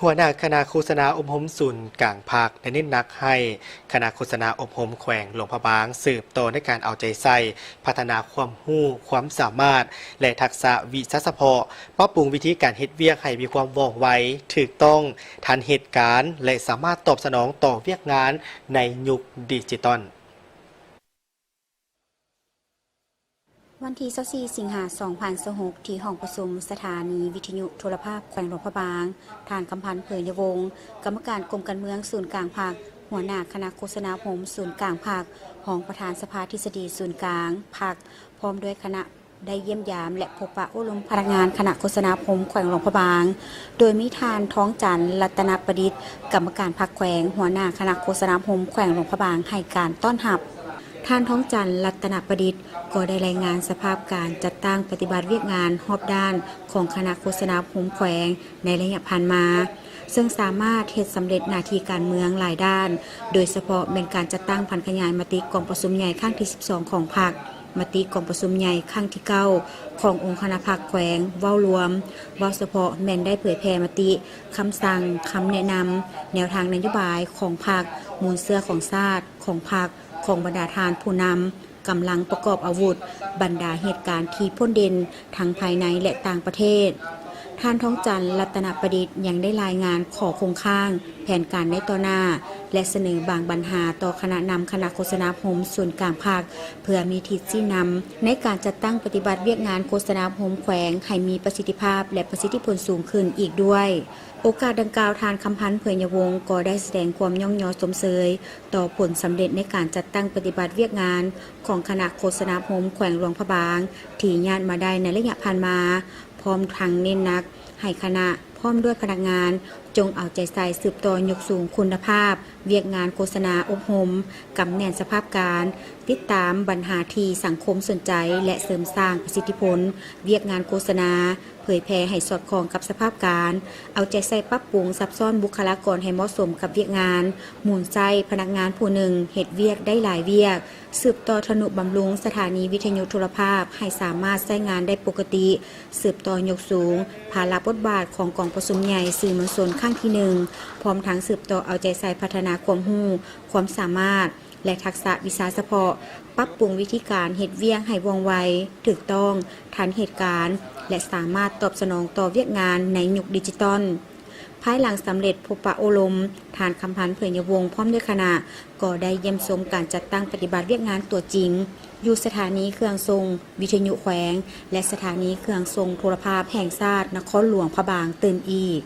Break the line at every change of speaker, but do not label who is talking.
หัวหน้าคณะโฆษณาอบรมศูนย์กลางภาคได้เน้นหนักให้คณะโฆษณาอบรมแขวงหลวงพระบางสืบโตในการเอาใจใส่พัฒนาความรู้ความสามารถและทักษะวิชาเฉพาะปรับปรุงวิธีการเฮ็ดเวียกให้มีความว่องไวถูกต้องทันเหตุการณ์และสามารถตอบสนองต่อเวียกงานในยุคดิจิตอล
วันที่24สิงหาคม2026ที่ห้องประชุมสถานีวิทยุโทรภาพแขวงหลวงพระบางทานกำพันธ์เผยในวงศ์กรรมการกรมการเมืองศูนย์กลางภาคหัวหน้าคณะโฆษณาผมศูนย์กลางภาคห้องประธานสภาทฤษฎีศูนย์กลางภาคพร้อมด้วยคณะได้เยี่ยมยามและพบปะอบรมพนักงานคณะโฆษณาผมแขวงหลวงพระบางโดยมีทานท้องจันทร์รัตนประดิษฐ์กรรมการภาคแขวงหัวหน้าคณะโฆษณาผมแขวงหลวงพระบางให้การต้อนรับท่านท้องจันทร์รัตนประดิษฐ์ก็ได้รายงานสภาพการจัดตั้งปฏิบัติเวียกงานรอบด้านของคณะโฆษณาผมแขวงในระยะผ่านมาซึ่งสามารถเฮ็ดสำเร็จหน้าที่การเมืองหลายด้านโดยเฉพาะเป็นการจัดตั้งพันขยายมติกองประชุมใหญ่ครั้งที่12ของพรรคมติกองประชุมใหญ่ครั้งที่9ขององค์คณะภาคแขวงเว้ารวมเว้าเฉพาะแม่นได้เผยแพร่มติคำสั่งคำแนะนำแนวทางนโยบายของพรรคมูลเสื้อของชาติของพรรคของบรรดาทานผู้นำกำลังประกอบอาวุธบรรดาเหตุการณ์ที่พ้นเด่นทั้งภายในและต่างประเทศท่านท้องจันทร์รัตนประดิษฐ์ยังได้รายงานขอคงข้างแผนการในต่อหน้าและเสนอบางปัญหาต่อคณะนำคณะโฆษณาผมส่วนกลางภาคเพื่อมีทิศชี้นำในการจัดตั้งปฏิบัติเวียกงานโฆษณาผมแขวงให้มีประสิทธิภาพและประสิทธิผลสูงขึ้นอีกด้วยโอกาสดังกล่าวทานคำพันธ์เผยยวงศ์ก็ได้แสดงความย่องยอสมเสยต่อผลสำเร็จในการจัดตั้งปฏิบัติเวียกงานของคณะโฆษณาผมแขวงหลวงพระบางที่ญาติมาได้ในระยะผ่านมาพร้อมทางเน้นหนักให้คณะพร้อมด้วยพนักงานจงเอาใจใส่สืบต่อยกสูงคุณภาพเวียกงานโฆษณาอบรมกำแน่นสภาพการติดตามปัญหาที่สังคมสนใจและเสริมสร้างประสิทธิผลเวียกงานโฆษณาเผยแพร่ให้สอดคล้องกับสภาพการเอาใจใส่ปรับปรุงซับซ้อนบุคลากรให้เหมาะสมกับเวียกงานหมุนใจพนักงานผู้หนึ่งเฮ็ดเวียกได้หลายเวียกสืบต่อทนุบำรุงสถานีวิทยุโทรภาพให้สามารถใช้งานได้ปกติสืบต่อยกสูงภาระบทบาทของกองประชุมใหญ่สื่อมวลชนข้างที่1พร้อมทั้งสืบต่อเอาใจใส่พัฒนาความรู้ความสามารถและทักษะวิชาเฉพาะปรับปรุงวิธีการเฮ็ดเวียกให้ว่องไวถูกต้องทันเหตุการณ์และสามารถตอบสนองต่อเวียกงานในยุคดิจิตอลภายหลังสำเร็จพบปะอบรมทานคำพันธ์เผยยวงศ์พร้อมด้วยคณะก็ได้เยี่ยมชมการจัดตั้งปฏิบัติเวียกงานตัวจริงอยู่สถานีเครื่องทรงวิทยุแขวงและสถานีเครื่องทรงโทรภาพแห่งชาตินครหลวงพระบางตื่นอีก